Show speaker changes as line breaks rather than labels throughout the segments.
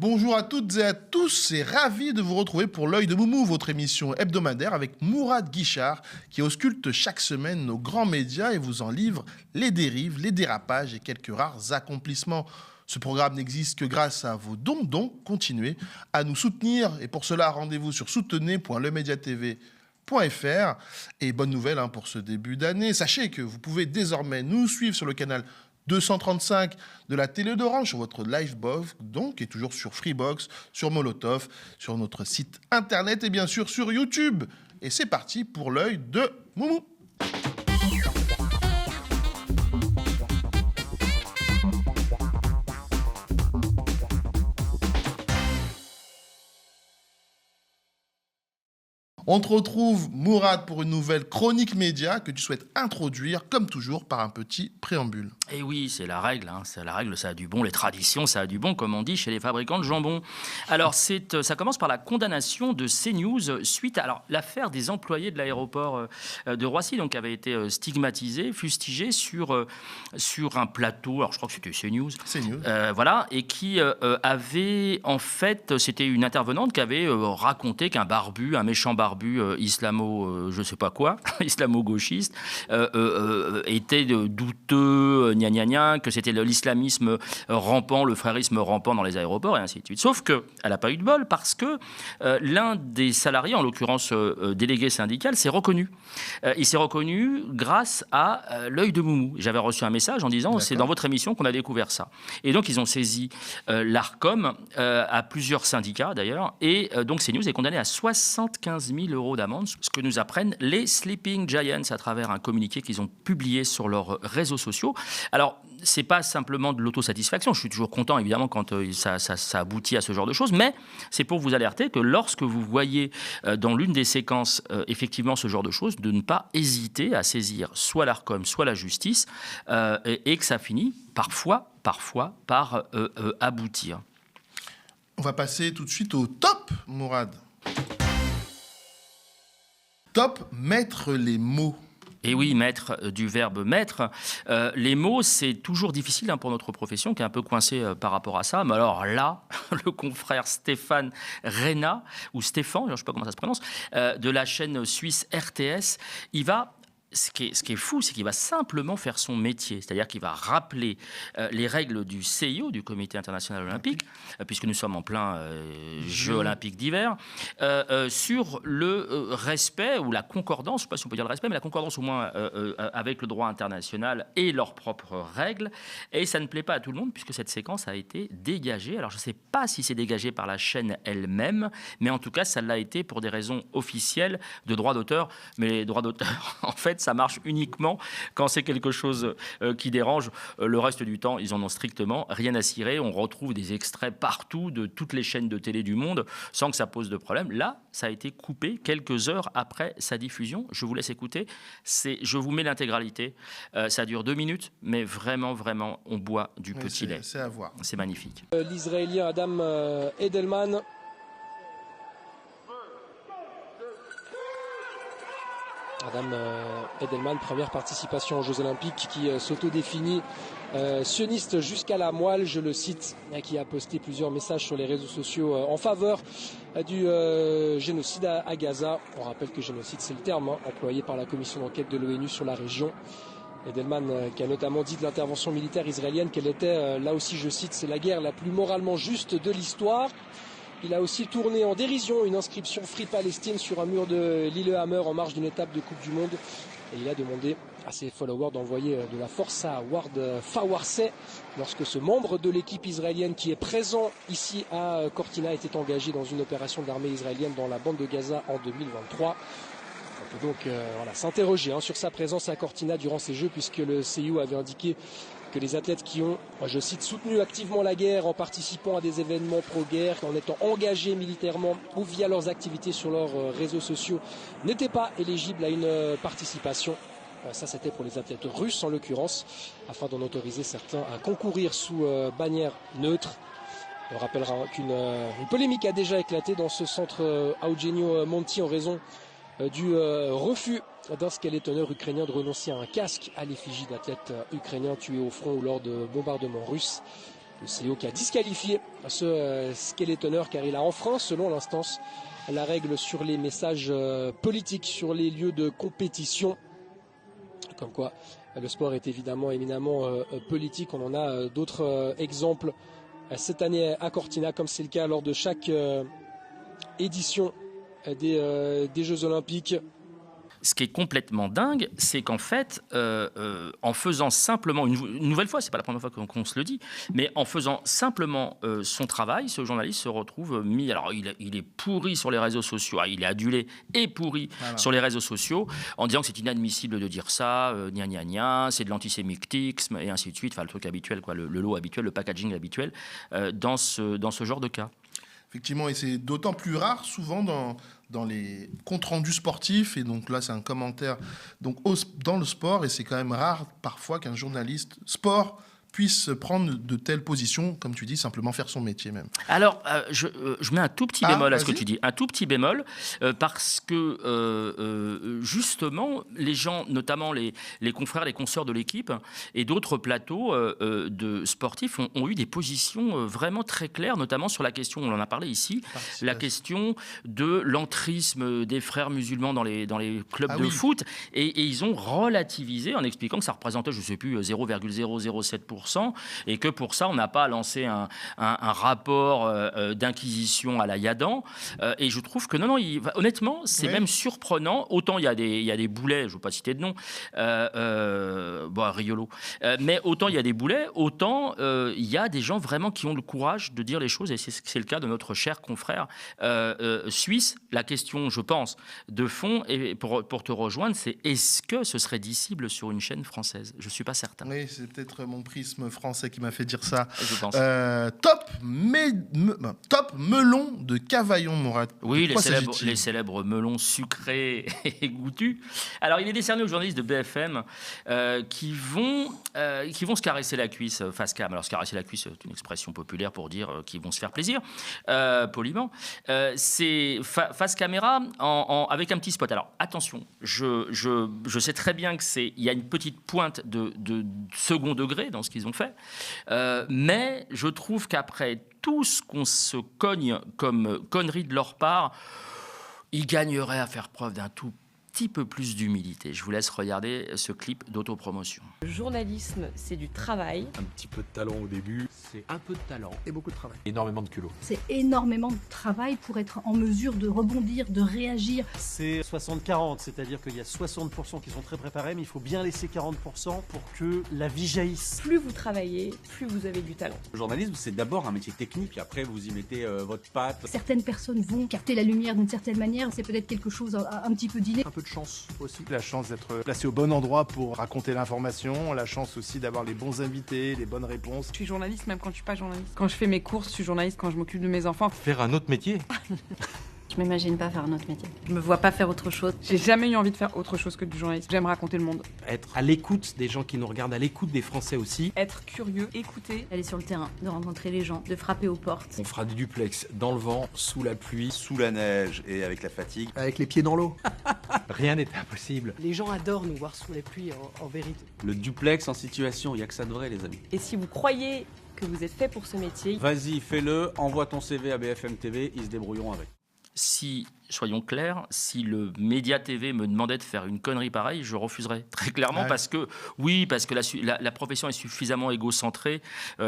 Bonjour à toutes et à tous, et ravi de vous retrouver pour l'œil de Moumou, votre émission hebdomadaire avec Mourad Guichard qui ausculte chaque semaine nos grands médias et vous en livre les dérives, les dérapages et quelques rares accomplissements. Ce programme n'existe que grâce à vos dons, donc continuez à nous soutenir et pour cela rendez-vous sur soutenez.lemediatv.fr. Et bonne nouvelle pour ce début d'année, sachez que vous pouvez désormais nous suivre sur le canal 235 de la télé d'Orange sur votre Livebox, donc, et toujours sur Freebox, sur Molotov, sur notre site internet et bien sûr sur YouTube. Et c'est parti pour l'œil de Moumou. On te retrouve, Mourad, pour une nouvelle chronique média que tu souhaites introduire, comme toujours, par un petit préambule.
Et oui, c'est la règle, c'est la règle, ça a du bon, les traditions, ça a du bon, comme on dit chez les fabricants de jambon. Alors, ça commence par la condamnation de CNews suite à l'affaire des employés de l'aéroport de Roissy, donc, qui avait été stigmatisé, fustigé sur un plateau, alors je crois que c'était CNews. Voilà, et qui avait, en fait, c'était une intervenante qui avait raconté qu'un barbu, un méchant barbu, je sais pas quoi, islamo-gauchiste, était douteux, que c'était l'islamisme rampant, le frérisme rampant dans les aéroports, et ainsi de suite. Sauf qu'elle n'a pas eu de bol parce que l'un des salariés, en l'occurrence délégué syndical, s'est reconnu. Il s'est reconnu grâce à l'œil de Moumou. J'avais reçu un message en disant « c'est dans votre émission qu'on a découvert ça ». Et donc ils ont saisi l'ARCOM à plusieurs syndicats d'ailleurs, et donc CNews est condamné à 75 000 € d'amende, ce que nous apprennent les Sleeping Giants à travers un communiqué qu'ils ont publié sur leurs réseaux sociaux. Alors, c'est pas simplement de l'autosatisfaction. Je suis toujours content, évidemment, quand ça aboutit à ce genre de choses, mais c'est pour vous alerter que lorsque vous voyez dans l'une des séquences, effectivement, ce genre de choses, de ne pas hésiter à saisir soit l'ARCOM, soit la justice, et que ça finit parfois par aboutir.
On va passer tout de suite au top, Mourad. Top, mettre les mots.
Et oui, mettre du verbe mettre. Les mots, c'est toujours difficile pour notre profession, qui est un peu coincée par rapport à ça. Mais alors là, le confrère Stéphane Reyna, ou Stéphane, je ne sais pas comment ça se prononce, de la chaîne suisse RTS, il va... Ce qui est fou, c'est qu'il va simplement faire son métier, c'est-à-dire qu'il va rappeler les règles du CIO, du Comité international olympique, puisque nous sommes en plein Jeux olympiques d'hiver, sur le respect ou la concordance, je ne sais pas si on peut dire le respect, mais la concordance au moins avec le droit international et leurs propres règles. Et ça ne plaît pas à tout le monde, puisque cette séquence a été dégagée. Alors je ne sais pas si c'est dégagé par la chaîne elle-même, mais en tout cas, ça l'a été pour des raisons officielles de droit d'auteur. Mais les droits d'auteur, en fait, ça marche uniquement quand c'est quelque chose qui dérange. Le reste du temps, ils en ont strictement rien à cirer. On retrouve des extraits partout de toutes les chaînes de télé du monde sans que ça pose de problème. Là, ça a été coupé quelques heures après sa diffusion. Je vous laisse écouter. Je vous mets l'intégralité. Ça dure 2 minutes, mais vraiment, on boit du petit lait.
C'est à voir.
C'est magnifique.
L'Israélien Adam Edelman. Adam Edelman, première participation aux Jeux Olympiques, qui s'autodéfinit sioniste jusqu'à la moelle, je le cite, qui a posté plusieurs messages sur les réseaux sociaux en faveur du génocide à Gaza. On rappelle que génocide, c'est le terme employé par la commission d'enquête de l'ONU sur la région. Edelman qui a notamment dit de l'intervention militaire israélienne qu'elle était, là aussi je cite, c'est la guerre la plus moralement juste de l'histoire. Il a aussi tourné en dérision une inscription Free Palestine sur un mur de Lillehammer en marge d'une étape de Coupe du Monde. Et il a demandé à ses followers d'envoyer de la force à Ward Fawarseh lorsque ce membre de l'équipe israélienne qui est présent ici à Cortina était engagé dans une opération de l'armée israélienne dans la bande de Gaza en 2023. On peut donc s'interroger sur sa présence à Cortina durant ces Jeux, puisque le CIO avait indiqué que les athlètes qui ont, je cite, soutenu activement la guerre en participant à des événements pro-guerre, en étant engagés militairement ou via leurs activités sur leurs réseaux sociaux, n'étaient pas éligibles à une participation. Ça, c'était pour les athlètes russes en l'occurrence, afin d'en autoriser certains à concourir sous bannière neutre. On rappellera qu'une polémique a déjà éclaté dans ce centre Eugenio Monti en raison du refus d'un skeletonneur ukrainien de renoncer à un casque à l'effigie d'athlètes ukrainiens tués au front ou lors de bombardements russes. Le CEO qui a disqualifié ce skeletonneur car il a enfreint, selon l'instance, la règle sur les messages politiques sur les lieux de compétition. Comme quoi, le sport est évidemment éminemment politique. On en a d'autres exemples cette année à Cortina, comme c'est le cas lors de chaque édition des Jeux Olympiques.
Ce qui est complètement dingue, c'est qu'en fait, en faisant simplement, une nouvelle fois, c'est pas la première fois qu'on se le dit, mais en faisant simplement son travail, ce journaliste se retrouve mis. Alors, il est pourri sur les réseaux sociaux, il est adulé et pourri sur les réseaux sociaux, en disant que c'est inadmissible de dire ça, gna gna gna, c'est de l'antisémitisme, et ainsi de suite, enfin le truc habituel, quoi, le lot habituel, le packaging habituel, dans ce genre de cas.
Effectivement, et c'est d'autant plus rare souvent dans les comptes rendus sportifs, et donc là c'est un commentaire donc dans le sport, et c'est quand même rare parfois qu'un journaliste sport puisse prendre de telles positions, comme tu dis, simplement faire son métier même.
Alors, je mets un tout petit bémol à ce que
vas-y.
tu dis, un tout petit bémol, parce que justement, les gens, notamment les confrères, les consoeurs de l'équipe et d'autres plateaux de sportifs ont eu des positions vraiment très claires, notamment sur la question, on en a parlé ici, la question de l'entrisme des frères musulmans dans les clubs de foot, et ils ont relativisé en expliquant que ça représentait, je ne sais plus, 0,007%, et que pour ça, on n'a pas lancé un rapport d'inquisition à la Yadan. Et je trouve que non, honnêtement, c'est même surprenant. Autant il y a des boulets, je ne veux pas citer de nom, Riolo, mais autant il y a des boulets, autant il y a des gens vraiment qui ont le courage de dire les choses, et c'est le cas de notre cher confrère suisse. La question, je pense, de fond, et pour te rejoindre, c'est est-ce que ce serait dissible sur une chaîne française ? Je ne suis pas certain.
Oui, c'est peut-être mon prisme français qui m'a fait dire ça.
Je pense.
Top melon de Cavaillon, Mourad.
Oui, les célèbres melons sucrés et goûtus. Alors, il est décerné aux journalistes de BFM qui vont se caresser la cuisse face cam. Alors, se caresser la cuisse, c'est une expression populaire pour dire qu'ils vont se faire plaisir, poliment. C'est face caméra avec un petit spot. Alors, attention, je sais très bien qu'il y a une petite pointe de second degré dans ce qu'ils ont fait, mais je trouve qu'après tout ce qu'on se cogne comme conneries de leur part, ils gagneraient à faire preuve d'un tout petit peu plus d'humilité. Je vous laisse regarder ce clip d'autopromotion.
Le journalisme, c'est du travail.
Un petit peu de talent au début, c'est un peu de talent et beaucoup de travail. Énormément de culot.
C'est énormément de travail pour être en mesure de rebondir, de réagir.
C'est 60-40, c'est-à-dire qu'il y a 60% qui sont très préparés, mais il faut bien laisser 40% pour que la vie jaillisse.
Plus vous travaillez, plus vous avez du talent.
Le journalisme, c'est d'abord un métier technique, puis après vous y mettez votre patte.
Certaines personnes vont capter la lumière d'une certaine manière, c'est peut-être quelque chose un petit peu d'inné.
Un peu de chance aussi.
La chance d'être placé au bon endroit pour raconter l'information, la chance aussi d'avoir les bons invités, les bonnes réponses.
Je suis journaliste même quand je suis pas journaliste. Quand je fais mes courses, je suis journaliste. Quand je m'occupe de mes enfants.
Faire un autre métier.
Je m'imagine pas faire un autre métier.
Je me vois pas faire autre chose. J'ai jamais eu envie de faire autre chose que du journalisme. J'aime raconter le monde.
Être à l'écoute des gens qui nous regardent, à l'écoute des Français aussi.
Être curieux, écouter.
Aller sur le terrain, de rencontrer les gens, de frapper aux portes.
On fera du duplex dans le vent, sous la pluie,
sous la neige et avec la fatigue.
Avec les pieds dans l'eau.
Rien n'est impossible.
Les gens adorent nous voir sous la pluie, en vérité.
Le duplex en situation, il n'y a que ça de vrai, les amis.
Et si vous croyez que vous êtes fait pour ce métier,
vas-y, fais-le, envoie ton CV à BFM TV, ils se débrouilleront avec.
Si, soyons clairs, si le Média TV me demandait de faire une connerie pareille, je refuserais très clairement, parce que la profession est suffisamment égocentrée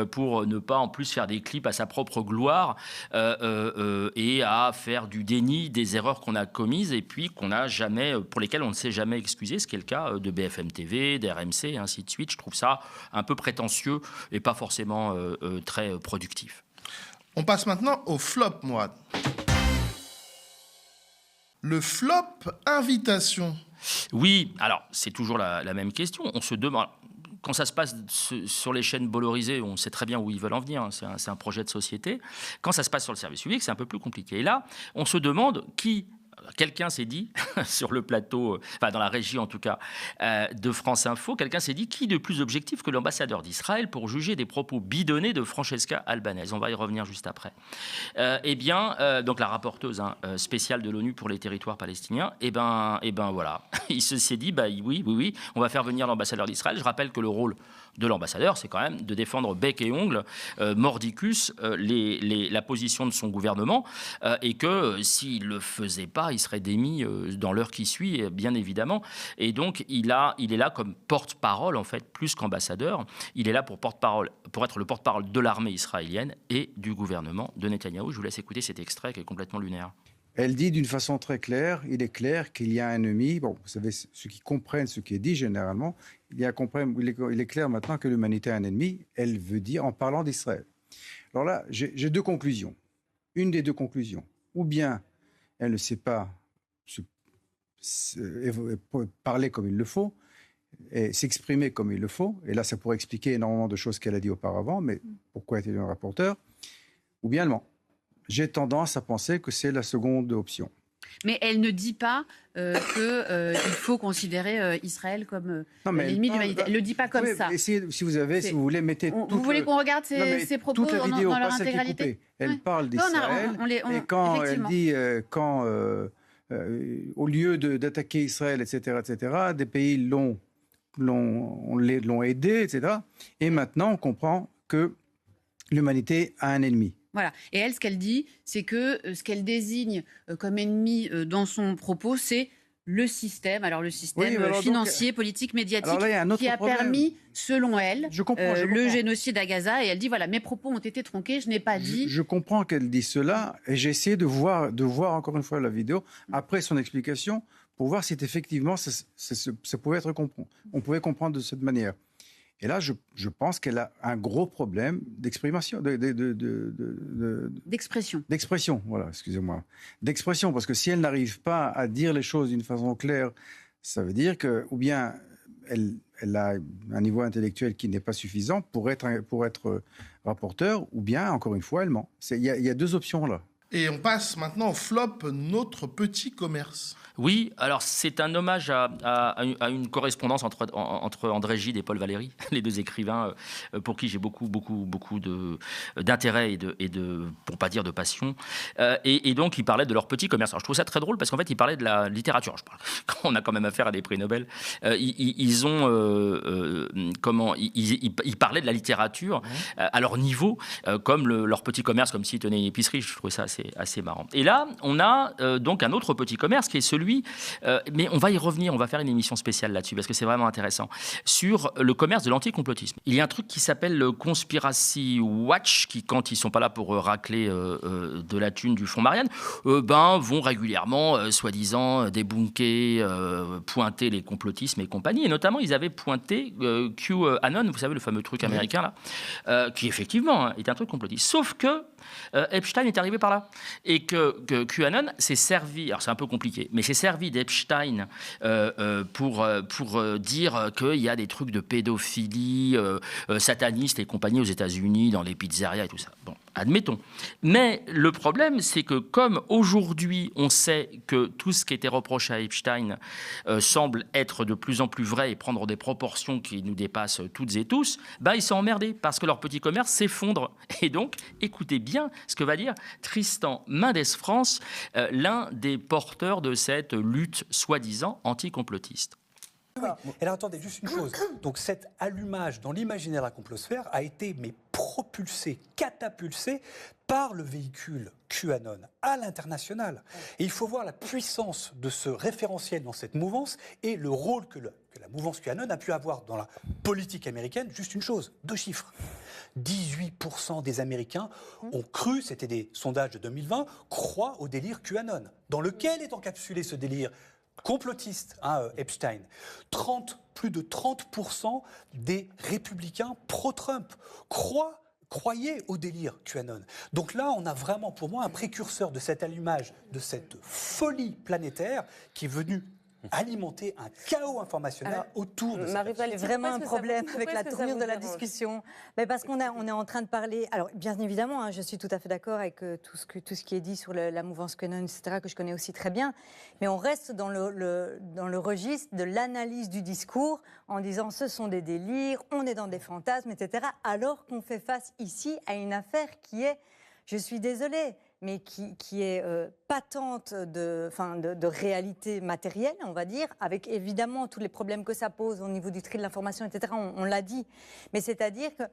pour ne pas en plus faire des clips à sa propre gloire et à faire du déni des erreurs qu'on a commises et puis pour lesquelles on ne s'est jamais excusé, ce qui est le cas de BFM TV, d'RMC et ainsi de suite. Je trouve ça un peu prétentieux et pas forcément très productif.
On passe maintenant au flop, Mourad. Le flop invitation.
Oui, alors c'est toujours la même question. On se demande, quand ça se passe sur les chaînes Bollorisées, on sait très bien où ils veulent en venir, hein, c'est un projet de société. Quand ça se passe sur le service public, c'est un peu plus compliqué. Et là, on se demande quelqu'un s'est dit, sur le plateau, enfin dans la régie en tout cas, de France Info, quelqu'un s'est dit qui de plus objectif que l'ambassadeur d'Israël pour juger des propos bidonnés de Francesca Albanese. On va y revenir juste après. Donc la rapporteuse spéciale de l'ONU pour les territoires palestiniens, voilà, il s'est dit, oui, on va faire venir l'ambassadeur d'Israël. Je rappelle que le rôle de l'ambassadeur, c'est quand même de défendre bec et ongle, mordicus, la position de son gouvernement, et que s'il ne le faisait pas, il serait démis dans l'heure qui suit, bien évidemment. Et donc, il est là comme porte-parole, en fait, plus qu'ambassadeur. Il est là pour être le porte-parole de l'armée israélienne et du gouvernement de Netanyahou. Je vous laisse écouter cet extrait qui est complètement lunaire.
Elle dit d'une façon très claire, il est clair qu'il y a un ennemi. Bon, vous savez, ceux qui comprennent ce qui est dit généralement, il est clair maintenant que l'humanité a un ennemi. Elle veut dire en parlant d'Israël. Alors là, j'ai deux conclusions. Une des deux conclusions. Ou bien elle ne sait pas parler comme il le faut, et s'exprimer comme il le faut. Et là, ça pourrait expliquer énormément de choses qu'elle a dit auparavant, mais pourquoi était-elle un rapporteur? Ou bien elle ment. J'ai tendance à penser que c'est la seconde option.
Mais elle ne dit pas qu'il faut considérer Israël comme l'ennemi de l'humanité. Elle ne le dit pas comme ça.
Essayez, si vous voulez, mettez
vous voulez qu'on regarde ses propos
toute la vidéo,
dans leur
pas celle qui est
intégralité
coupée. Elle parle d'Israël, et quand elle dit au lieu d'attaquer Israël, etc., des pays l'ont aidé, etc. Et maintenant, on comprend que l'humanité a un ennemi.
Voilà. Et elle, ce qu'elle dit, c'est que ce qu'elle désigne comme ennemi dans son propos, c'est le système. Alors le système financier, politique, médiatique, qui a permis, selon elle, le génocide à Gaza. Et elle dit, voilà, mes propos ont été tronqués, je n'ai pas dit...
Je comprends qu'elle dise cela, et j'ai essayé de voir encore une fois la vidéo, après son explication, pour voir si effectivement ça pouvait être compris. On pouvait comprendre de cette manière. Et là, je pense qu'elle a un gros problème d'expression. D'expression, voilà, excusez-moi. D'expression, parce que si elle n'arrive pas à dire les choses d'une façon claire, ça veut dire que, ou bien elle a un niveau intellectuel qui n'est pas suffisant pour être rapporteur, ou bien, encore une fois, elle ment. Il y a deux options là.
Et on passe maintenant au flop, notre petit commerce.
Oui, alors c'est un hommage à une correspondance entre André Gide et Paul Valéry, les deux écrivains pour qui j'ai beaucoup d'intérêt et de, pour pas dire de passion. Et donc ils parlaient de leur petit commerce. Alors je trouve ça très drôle parce qu'en fait ils parlaient de la littérature. Quand on a quand même affaire à des prix Nobel, ils parlaient de la littérature à leur niveau, comme leur petit commerce, comme s'ils tenaient une épicerie. Je trouve ça assez marrant. Et là, on a donc un autre petit commerce qui est celui, mais on va y revenir, on va faire une émission spéciale là-dessus parce que c'est vraiment intéressant, sur le commerce de l'anticomplotisme. Il y a un truc qui s'appelle le Conspiracy Watch qui, quand ils sont pas là pour racler de la thune du fonds Marianne, vont régulièrement, soi-disant, débunker, pointer les complotismes et compagnie. Et notamment, ils avaient pointé QAnon, vous savez, le fameux truc américain là, qui effectivement est un truc complotiste. Sauf que Epstein est arrivé par là. Et que QAnon s'est servi, alors c'est un peu compliqué, mais s'est servi d'Epstein pour dire qu'il y a des trucs de pédophilie sataniste et compagnie aux États-Unis, dans les pizzerias et tout ça. Bon, admettons. Mais le problème, c'est que comme aujourd'hui, on sait que tout ce qui était reproché à Epstein semble être de plus en plus vrai et prendre des proportions qui nous dépassent toutes et tous, ils sont emmerdés parce que leur petit commerce s'effondre. Et donc, écoutez bien ce que va dire Tristan Mendès-France, l'un des porteurs de cette lutte soi-disant anticomplotiste.
Oui. Alors attendez, juste une chose. Donc cet allumage dans l'imaginaire de la complosphère a été propulsé, catapulté par le véhicule QAnon à l'international. Et il faut voir la puissance de ce référentiel dans cette mouvance et le rôle que la mouvance QAnon a pu avoir dans la politique américaine. Juste une chose, 2 chiffres. 18% des Américains ont cru, c'était des sondages de 2020, croient au délire QAnon. Dans lequel est encapsulé ce délire complotiste, Epstein. Plus de 30% des républicains pro-Trump croyaient au délire QAnon. Donc là, on a vraiment, pour moi, un précurseur de cet allumage, de cette folie planétaire qui est venue alimenter un chaos informationnel autour de ça.
Marie-Paul, il y a vraiment un problème avec la tournure de la discussion. Mais parce qu'on est en train de parler... Alors, bien évidemment, je suis tout à fait d'accord avec tout ce qui est dit sur la mouvance QAnon, etc., que je connais aussi très bien. Mais on reste dans le registre de l'analyse du discours en disant ce sont des délires, on est dans des fantasmes, etc., alors qu'on fait face ici à une affaire qui est, je suis désolée, mais qui est patente de réalité matérielle, on va dire, avec évidemment tous les problèmes que ça pose au niveau du tri de l'information, etc. On l'a dit. Mais c'est-à-dire que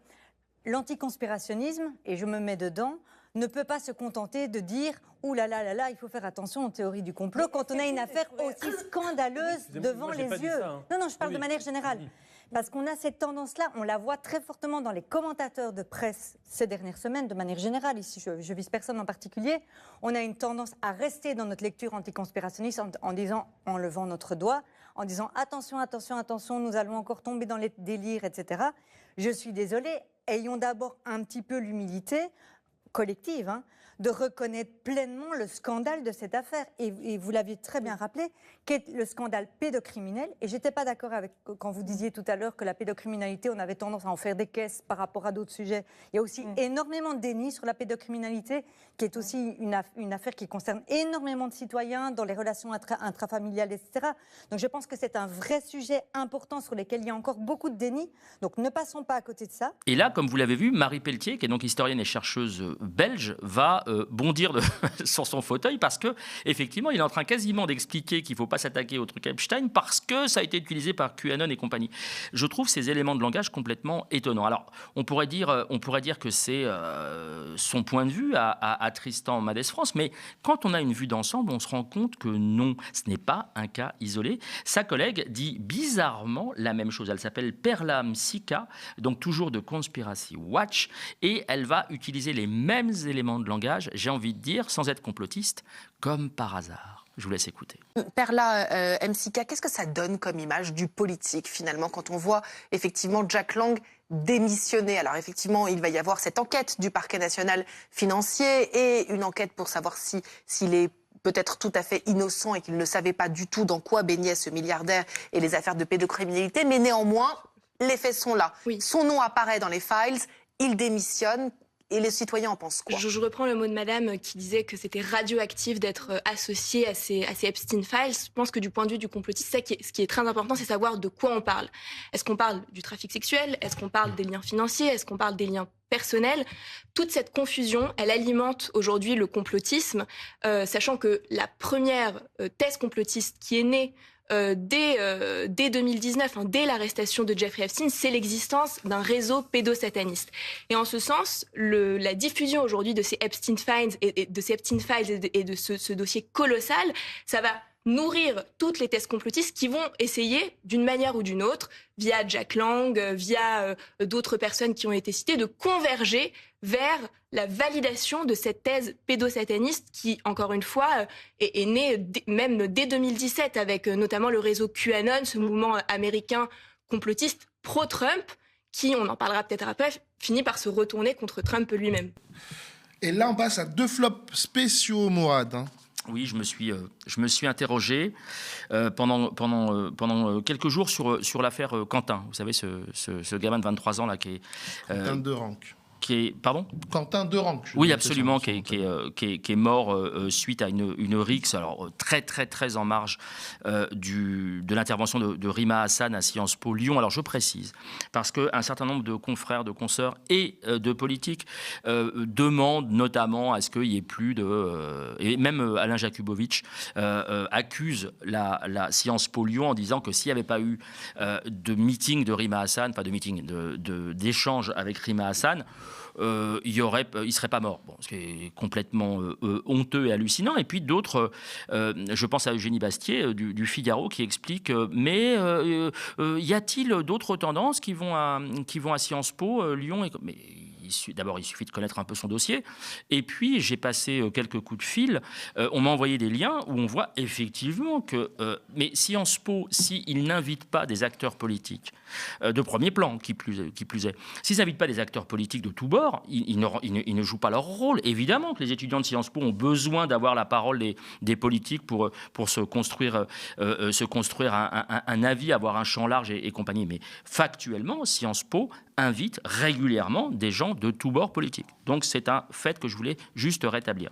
l'anticonspirationnisme, et je me mets dedans, ne peut pas se contenter de dire « Ouh là là là là, il faut faire attention aux théories du complot » quand on a une affaire aussi scandaleuse devant les yeux. Non, je parle de manière générale. Parce qu'on a cette tendance-là, on la voit très fortement dans les commentateurs de presse ces dernières semaines, de manière générale, ici je vise personne en particulier, on a une tendance à rester dans notre lecture anticonspirationniste en levant notre doigt, en disant « Attention, attention, attention, nous allons encore tomber dans les délires, etc. » Je suis désolée, ayons d'abord un petit peu l'humilité collective, de reconnaître pleinement le scandale de cette affaire. Et vous l'aviez très bien rappelé, qu'est le scandale pédocriminel. Et je n'étais pas d'accord quand vous disiez tout à l'heure que la pédocriminalité, on avait tendance à en faire des caisses par rapport à d'autres sujets. Il y a aussi énormément de déni sur la pédocriminalité, qui est aussi une affaire qui concerne énormément de citoyens dans les relations intrafamiliales, etc. Donc je pense que c'est un vrai sujet important sur lequel il y a encore beaucoup de déni. Donc ne passons pas à côté de ça.
Et là, comme vous l'avez vu, Marie Pelletier, qui est donc historienne et chercheuse belge, va bondir sur son fauteuil parce que effectivement, il est en train quasiment d'expliquer qu'il ne faut pas s'attaquer au truc Epstein parce que ça a été utilisé par QAnon et compagnie. Je trouve ces éléments de langage complètement étonnants. Alors, on pourrait dire que c'est son point de vue à Tristan Madès France, mais quand on a une vue d'ensemble, on se rend compte que non, ce n'est pas un cas isolé. Sa collègue dit bizarrement la même chose. Elle s'appelle Perla Msika, donc toujours de Conspiracy Watch, et elle va utiliser les mêmes éléments de langage, j'ai envie de dire, sans être complotiste, comme par hasard. Je vous laisse écouter.
Perla Msika, qu'est-ce que ça donne comme image du politique, finalement, quand on voit effectivement Jack Lang démissionner? Alors effectivement, il va y avoir cette enquête du parquet national financier et une enquête pour savoir s'il est peut-être tout à fait innocent et qu'il ne savait pas du tout dans quoi baignait ce milliardaire et les affaires de pédocriminalité. Mais néanmoins, les faits sont là. Oui. Son nom apparaît dans les files, il démissionne. Et les citoyens en pensent quoi?
Je reprends le mot de madame qui disait que c'était radioactif d'être associé à ces Epstein Files. Je pense que du point de vue du complotiste, ce qui est très important, c'est savoir de quoi on parle. Est-ce qu'on parle du trafic sexuel? Est-ce qu'on parle des liens financiers? Est-ce qu'on parle des liens personnels? Toute cette confusion, elle alimente aujourd'hui le complotisme, sachant que la première thèse complotiste qui est née dès 2019, dès l'arrestation de Jeffrey Epstein, c'est l'existence d'un réseau pédosataniste. Et en ce sens, la diffusion aujourd'hui de ces Epstein Files et de ce dossier colossal, ça va nourrir toutes les thèses complotistes qui vont essayer, d'une manière ou d'une autre, via Jack Lang, via d'autres personnes qui ont été citées, de converger vers la validation de cette thèse pédosataniste qui, encore une fois, est née même dès 2017 avec notamment le réseau QAnon, ce mouvement américain complotiste pro-Trump qui, on en parlera peut-être après, finit par se retourner contre Trump lui-même.
Et là, on passe à 2 flops spéciaux, Mourad.
Oui, je me suis interrogé pendant quelques jours sur l'affaire Quentin. Vous savez, ce gamin de 23 ans là qui est
Quentin Derenque.
Pardon ?
Quentin Derenque.
Oui, absolument, qui est mort suite à une rixe, alors très très très en marge de l'intervention de Rima Hassan à Sciences Po Lyon. Alors je précise, parce qu'un certain nombre de confrères, de consoeurs et de politiques demandent notamment à ce qu'il n'y ait plus de... et même Alain Jakubowicz accuse la Sciences Po Lyon en disant que s'il n'y avait pas eu de meeting de Rima Hassan, pas de meeting, d'échange avec Rima Hassan, il serait pas mort. Bon, ce qui est complètement honteux et hallucinant. Et puis d'autres, je pense à Eugénie Bastier du Figaro qui explique mais y a-t-il d'autres tendances qui vont à Sciences Po Lyon mais d'abord, il suffit de connaître un peu son dossier. Et puis, j'ai passé quelques coups de fil. On m'a envoyé des liens où on voit effectivement que... mais Sciences Po, s'ils n'invitent pas des acteurs politiques de premier plan, qui plus est, s'ils n'invitent pas des acteurs politiques de tous bords, ils ne jouent pas leur rôle. Évidemment que les étudiants de Sciences Po ont besoin d'avoir la parole des politiques pour se construire un avis, avoir un champ large et compagnie. Mais factuellement, Sciences Po invite régulièrement des gens de tous bords politiques. Donc c'est un fait que je voulais juste rétablir.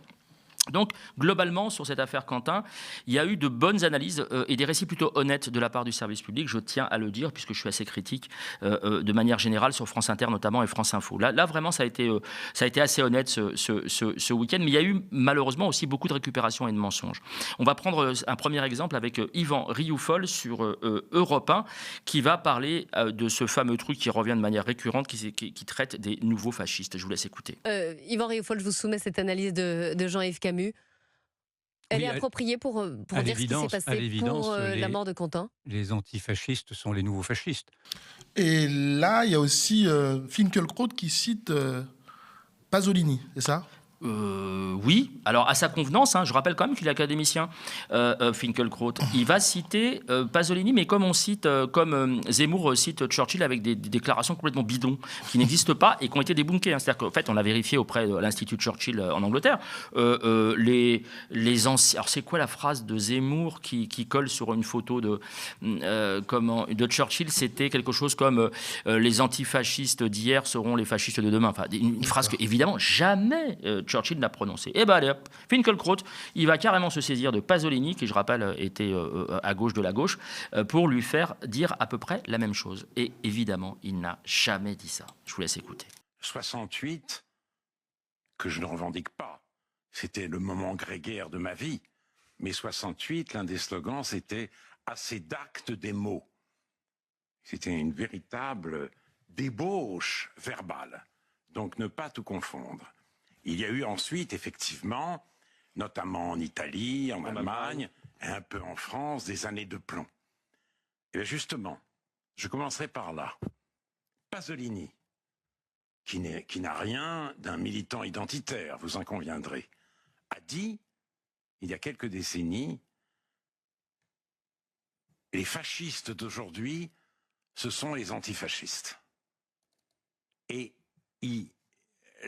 Donc, globalement, sur cette affaire Quentin, il y a eu de bonnes analyses et des récits plutôt honnêtes de la part du service public, je tiens à le dire, puisque je suis assez critique de manière générale sur France Inter notamment et France Info. Là vraiment, ça a été assez honnête ce week-end, mais il y a eu malheureusement aussi beaucoup de récupérations et de mensonges. On va prendre un premier exemple avec Yvan Rioufol sur Europe 1, qui va parler de ce fameux truc qui revient de manière récurrente, qui traite des nouveaux fascistes. Je vous laisse écouter.
Yvan Rioufol, je vous soumets cette analyse de Jean-Yves Camus. Elle est appropriée pour dire ce qui s'est passé pour la mort de Quentin.
Les antifascistes sont les nouveaux fascistes.
Et là, il y a aussi Finkielkraut qui cite Pasolini, c'est ça ?
Oui, alors à sa convenance, je rappelle quand même qu'il est académicien, Finkielkraut. Il va citer Pasolini, mais comme on cite, comme Zemmour cite Churchill avec des déclarations complètement bidons, qui n'existent pas et qui ont été débunkées. C'est-à-dire qu'en fait, on a vérifié auprès de l'Institut Churchill en Angleterre, les anciens... Alors c'est quoi la phrase de Zemmour qui colle sur une photo de Churchill? C'était quelque chose comme les antifascistes d'hier seront les fascistes de demain. Enfin, une phrase que, évidemment, jamais... Churchill l'a prononcé. Et allez hop, Finkielkraut, il va carrément se saisir de Pasolini, qui je rappelle était à gauche de la gauche, pour lui faire dire à peu près la même chose. Et évidemment, il n'a jamais dit ça. Je vous laisse écouter.
68, que je ne revendique pas, c'était le moment grégaire de ma vie. Mais 68, l'un des slogans, c'était « assez d'actes des mots ». C'était une véritable débauche verbale. Donc ne pas tout confondre. Il y a eu ensuite, effectivement, notamment en Italie, en Allemagne, et un peu en France, des années de plomb. Et bien justement, je commencerai par là. Pasolini, qui n'a rien d'un militant identitaire, vous en conviendrez, a dit, il y a quelques décennies, les fascistes d'aujourd'hui, ce sont les antifascistes. Et il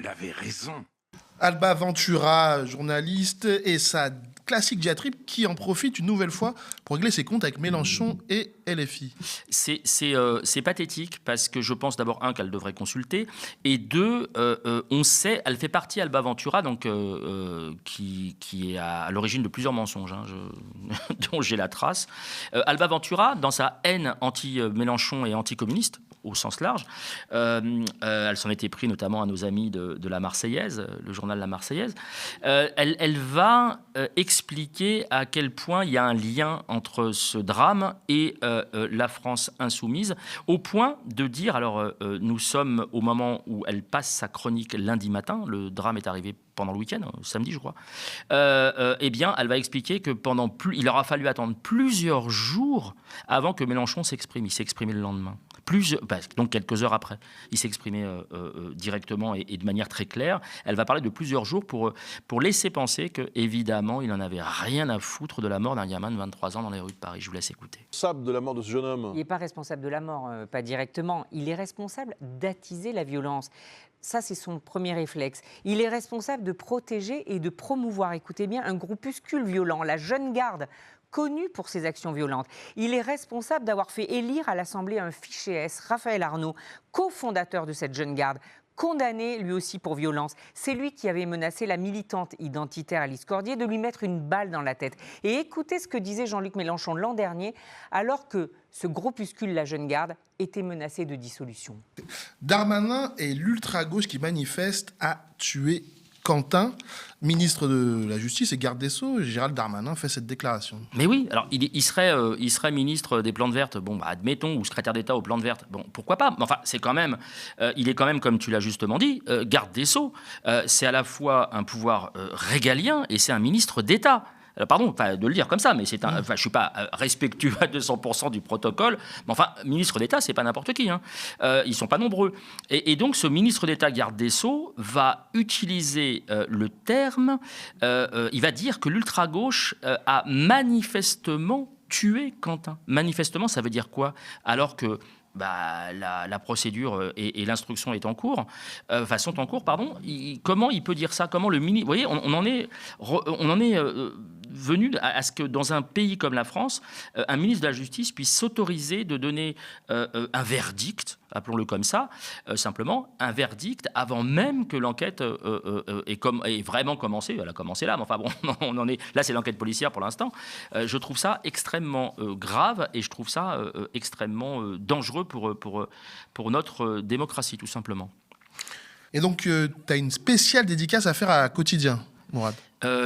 avait raison.
Alba Ventura, journaliste, et sa classique diatribe qui en profite une nouvelle fois pour régler ses comptes avec Mélenchon et LFI.
C'est pathétique parce que je pense d'abord, qu'elle devrait consulter, et deux, on sait, elle fait partie, Alba Ventura, donc, qui est à l'origine de plusieurs mensonges, dont j'ai la trace. Alba Ventura, dans sa haine anti-Mélenchon et anti-communiste, au sens large, elle s'en était pris notamment à nos amis de la Marseillaise, le journal La Marseillaise, elle va expliquer à quel point il y a un lien entre ce drame et la France insoumise, au point de dire, alors nous sommes au moment où elle passe sa chronique lundi matin, le drame est arrivé pendant le week-end, samedi je crois, eh bien elle va expliquer que il aura fallu attendre plusieurs jours avant que Mélenchon s'exprime. Il s'est exprimé le lendemain. Donc quelques heures après, il s'est exprimé directement et de manière très claire. Elle va parler de plusieurs jours pour laisser penser qu'évidemment, il n'en avait rien à foutre de la mort d'un gamin de 23 ans dans les rues de Paris. Je vous laisse écouter.
Responsable de la mort de ce jeune homme.
Il n'est pas responsable de la mort, pas directement. Il est responsable d'attiser la violence. Ça, c'est son premier réflexe. Il est responsable de protéger et de promouvoir, écoutez bien, un groupuscule violent, la Jeune Garde, connu pour ses actions violentes. Il est responsable d'avoir fait élire à l'Assemblée un fiché S, Raphaël Arnaud, cofondateur de cette Jeune Garde, condamné lui aussi pour violence. C'est lui qui avait menacé la militante identitaire Alice Cordier de lui mettre une balle dans la tête. Et écoutez ce que disait Jean-Luc Mélenchon l'an dernier, alors que ce groupuscule, la Jeune Garde, était menacé de dissolution.
Darmanin et l'ultra-gauche qui manifeste a tué Quentin, ministre de la Justice et garde des Sceaux. Gérald Darmanin fait cette déclaration.
Mais oui, alors il serait ministre des plantes vertes, bon, admettons, ou secrétaire d'État aux plantes vertes, bon, pourquoi pas. Mais enfin, c'est quand même, il est quand même, comme tu l'as justement dit, garde des Sceaux. C'est à la fois un pouvoir régalien et c'est un ministre d'État. Pardon de le dire comme ça, mais je ne suis pas respectueux à 200% du protocole. Mais enfin, ministre d'État, c'est pas n'importe qui. Ils ne sont pas nombreux. Et donc, ce ministre d'État garde des Sceaux va utiliser le terme, il va dire que l'ultra-gauche a manifestement tué Quentin. Manifestement, ça veut dire quoi? Alors que la procédure et l'instruction est en cours, sont en cours, pardon. Comment il peut dire ça? Comment le ministre... Vous voyez, on en est venu à ce que dans un pays comme la France, un ministre de la Justice puisse s'autoriser de donner un verdict, appelons-le comme ça, simplement un verdict avant même que l'enquête ait vraiment commencé. Elle a commencé là, mais enfin bon, on en est là, c'est l'enquête policière pour l'instant. Je trouve ça extrêmement grave et je trouve ça extrêmement dangereux pour notre démocratie, tout simplement.
Et donc, tu as une spéciale dédicace à faire à Quotidien, Mourad.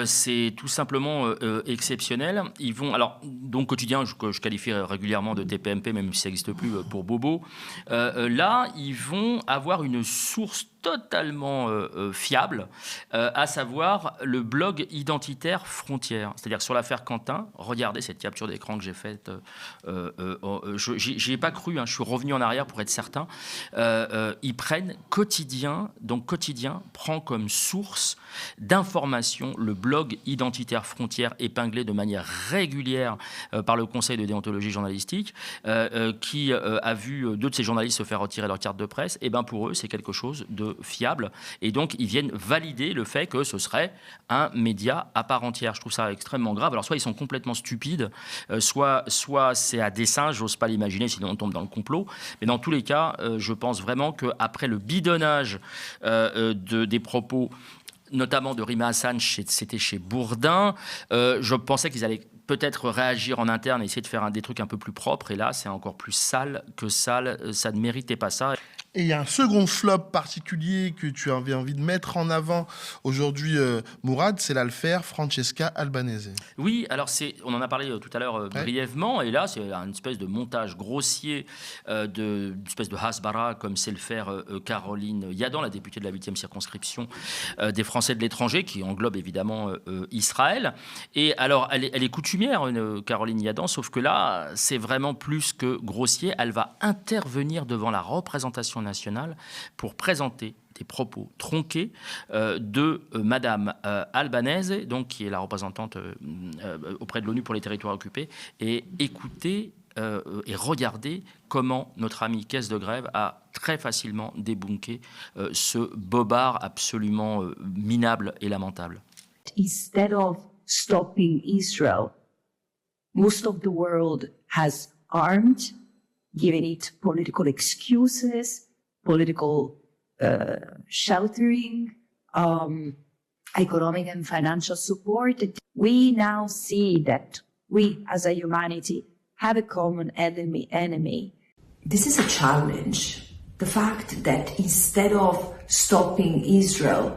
C'est tout simplement exceptionnel. Ils vont, alors, donc Quotidien, que je qualifie régulièrement de TPMP, même si ça n'existe plus pour Bobo. Là, ils vont avoir une source totalement fiable, à savoir le blog Identitaire Frontières. C'est-à-dire que sur l'affaire Quentin, regardez cette capture d'écran que j'ai faite. J'y ai pas cru, je suis revenu en arrière pour être certain. Ils prennent Quotidien, donc Quotidien prend comme source d'information le blog Identitaire Frontières, épinglé de manière régulière par le Conseil de déontologie journalistique, qui a vu 2 de ces journalistes se faire retirer leur carte de presse. Et bien pour eux, c'est quelque chose de fiable. Et donc, ils viennent valider le fait que ce serait un média à part entière. Je trouve ça extrêmement grave. Alors, soit ils sont complètement stupides, soit c'est à dessein, j'ose pas l'imaginer, sinon on tombe dans le complot. Mais dans tous les cas, je pense vraiment qu'après le bidonnage des propos, notamment de Rima Hassan, c'était chez Bourdin, je pensais qu'ils allaient peut-être réagir en interne et essayer de faire des trucs un peu plus propres. Et là, c'est encore plus sale que sale. Ça ne méritait pas ça.
Et il y a un second flop particulier que tu avais envie de mettre en avant aujourd'hui, Mourad, c'est l'affaire Francesca Albanese.
Oui, alors on en a parlé tout à l'heure brièvement, et là, c'est une espèce de montage grossier, une espèce de hasbara, comme sait le faire Caroline Yadan, la députée de la 8e circonscription des Français de l'étranger, qui englobe évidemment Israël. Et alors, elle est coutumière, Caroline Yadan, sauf que là, c'est vraiment plus que grossier. Elle va intervenir devant la représentation nationale pour présenter des propos tronqués de Madame Albanese, donc qui est la représentante auprès de l'ONU pour les territoires occupés, et écoutez et regardez comment notre ami Caisse de Grève a très facilement débunké ce bobard absolument minable et lamentable.
Instead of stopping Israel, most of the world has armed, given it political excuses, political sheltering, economic and financial support. We now see that we, as a humanity, have a common enemy. This is a challenge. The fact that instead of stopping Israel,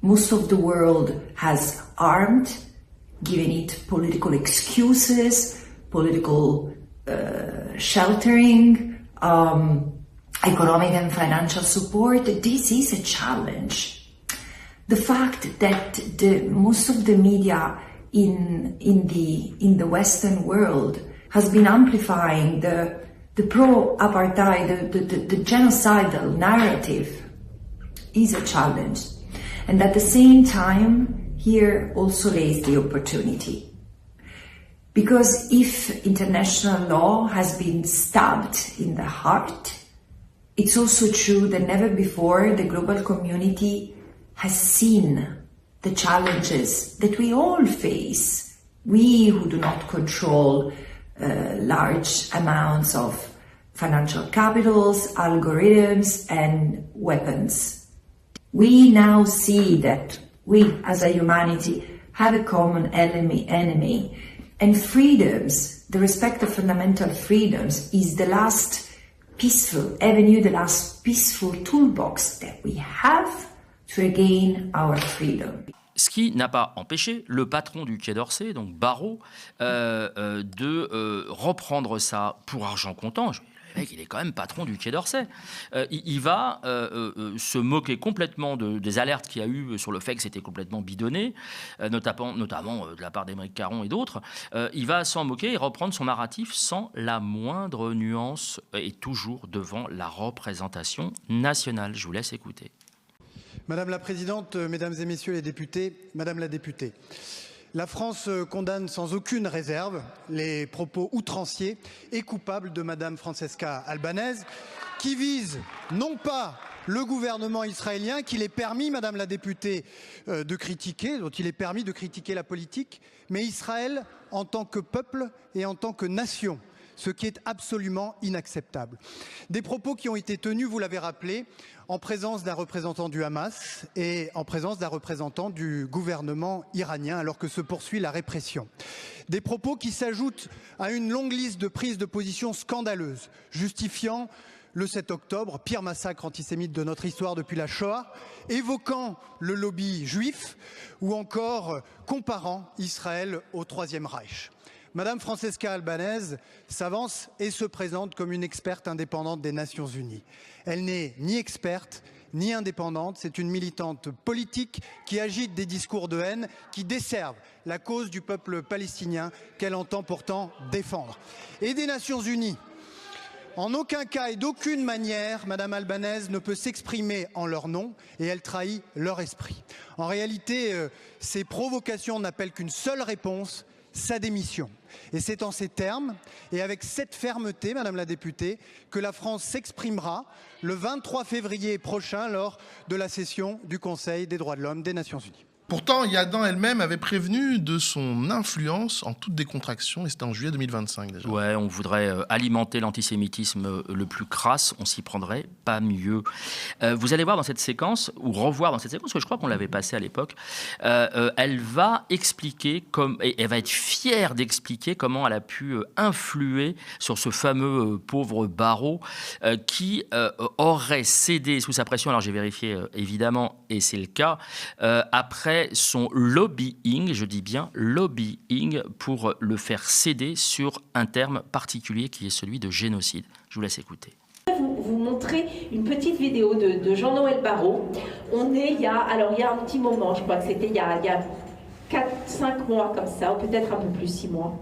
most of the world has armed, given it political excuses, political sheltering, economic and financial support. This is a challenge. The fact that most of the media in the Western world has been amplifying the pro-apartheid, the genocidal narrative is a challenge. And at the same time, here also lays the opportunity. Because if international law has been stabbed in the heart, it's also true that never before the global community has seen the challenges that we all face. We who do not control large amounts of financial capitals, algorithms, and weapons. We now see that we as a humanity have a common enemy. And freedoms, the respect of fundamental freedoms, is the last peaceful avenue, the last peaceful toolbox that we have to regain our freedom.
Ce qui n'a pas empêché le patron du Quai d'Orsay, donc Barrot, de reprendre ça pour argent comptant. Le mec, il est quand même patron du Quai d'Orsay. Il va se moquer complètement des alertes qu'il y a eu sur le fait que c'était complètement bidonné, notamment de la part d'Aymeric Caron et d'autres. Il va s'en moquer et reprendre son narratif sans la moindre nuance et toujours devant la représentation nationale. Je vous laisse écouter.
Madame la Présidente, Mesdames et Messieurs les députés, Madame la députée, la France condamne sans aucune réserve les propos outranciers et coupables de Madame Francesca Albanese, qui visent non pas le gouvernement israélien qu'il est permis, Madame la députée, de critiquer, dont il est permis de critiquer la politique, mais Israël en tant que peuple et en tant que nation, ce qui est absolument inacceptable. Des propos qui ont été tenus, vous l'avez rappelé, en présence d'un représentant du Hamas et en présence d'un représentant du gouvernement iranien, alors que se poursuit la répression. Des propos qui s'ajoutent à une longue liste de prises de position scandaleuses, justifiant le 7 octobre, pire massacre antisémite de notre histoire depuis la Shoah, évoquant le lobby juif ou encore comparant Israël au Troisième Reich. Madame Francesca Albanese s'avance et se présente comme une experte indépendante des Nations Unies. Elle n'est ni experte ni indépendante, c'est une militante politique qui agite des discours de haine qui desservent la cause du peuple palestinien qu'elle entend pourtant défendre. Et des Nations Unies. En aucun cas et d'aucune manière, Madame Albanese ne peut s'exprimer en leur nom et elle trahit leur esprit. En réalité, ces provocations n'appellent qu'une seule réponse, sa démission. Et c'est en ces termes et avec cette fermeté, Madame la députée, que la France s'exprimera le 23 février prochain lors de la session du Conseil des droits de l'homme des Nations Unies.
Pourtant, Yadan elle-même avait prévenu de son influence en toute décontraction, et c'était en juillet 2025 déjà.
Ouais, on voudrait alimenter l'antisémitisme le plus crasse, on s'y prendrait pas mieux. Vous allez voir dans cette séquence, ou revoir dans cette séquence, que je crois qu'on l'avait passée à l'époque, elle va expliquer, et elle va être fière d'expliquer comment elle a pu influer sur ce fameux pauvre Barrot qui aurait cédé sous sa pression, alors j'ai vérifié évidemment, et c'est le cas, après son lobbying, je dis bien lobbying, pour le faire céder sur un terme particulier qui est celui de génocide. Je vous laisse écouter.
Vous montrer une petite vidéo de Jean-Noël Barrot. On est il y a un petit moment, je crois que c'était il y a 4-5 mois comme ça, ou peut-être un peu plus 6 mois.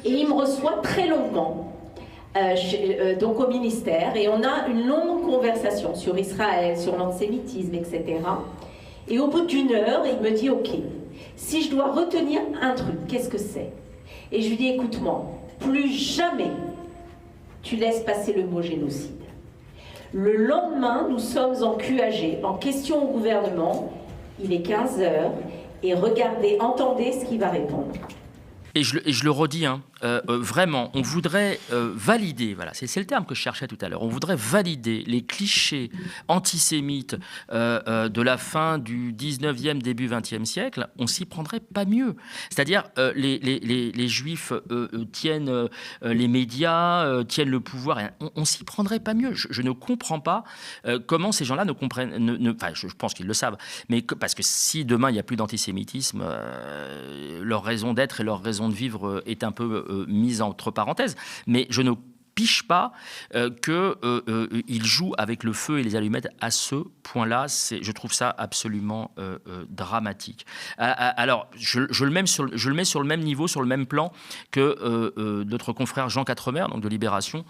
Et il me reçoit très longuement. Donc au ministère, et on a une longue conversation sur Israël, sur l'antisémitisme, etc. Et au bout d'1 heure, il me dit « Ok, si je dois retenir un truc, qu'est-ce que c'est ?» Et je lui dis « Écoute-moi, plus jamais tu laisses passer le mot génocide. » Le lendemain, nous sommes en QAG, en question au gouvernement, il est 15 heures, et regardez, entendez ce qu'il va répondre.
Et je le redis, vraiment, on voudrait valider, voilà, c'est le terme que je cherchais tout à l'heure, on voudrait valider les clichés antisémites de la fin du 19e, début 20e siècle, on s'y prendrait pas mieux. C'est-à-dire, les Juifs tiennent les médias, tiennent le pouvoir, on s'y prendrait pas mieux. Je ne comprends pas comment ces gens-là ne comprennent, enfin, je pense qu'ils le savent, mais parce que si demain il n'y a plus d'antisémitisme, leur raison d'être et leur raison de vivre est un peu mise entre parenthèses, mais je ne piche pas qu'il joue avec le feu et les allumettes à ce point-là. Je trouve ça absolument dramatique. Alors, je le mets sur le même niveau, sur le même plan que notre confrère Jean Quatremer, donc de Libération,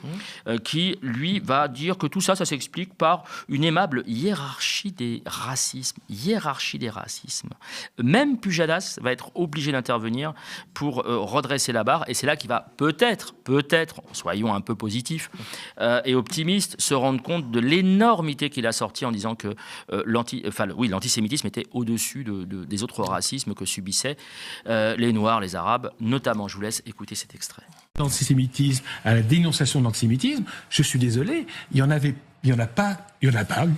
qui, lui, va dire que tout ça, ça s'explique par une aimable hiérarchie des racismes. Même Pujadas va être obligé d'intervenir pour redresser la barre, et c'est là qu'il va peut-être, soyons un peu positif et optimiste, se rendre compte de l'énormité qu'il a sorti en disant que l'antisémitisme était au-dessus des autres racismes que subissaient les Noirs, les Arabes, notamment. Je vous laisse écouter cet extrait.
L'antisémitisme, à la dénonciation de l'antisémitisme, je suis désolé, il y en a pas,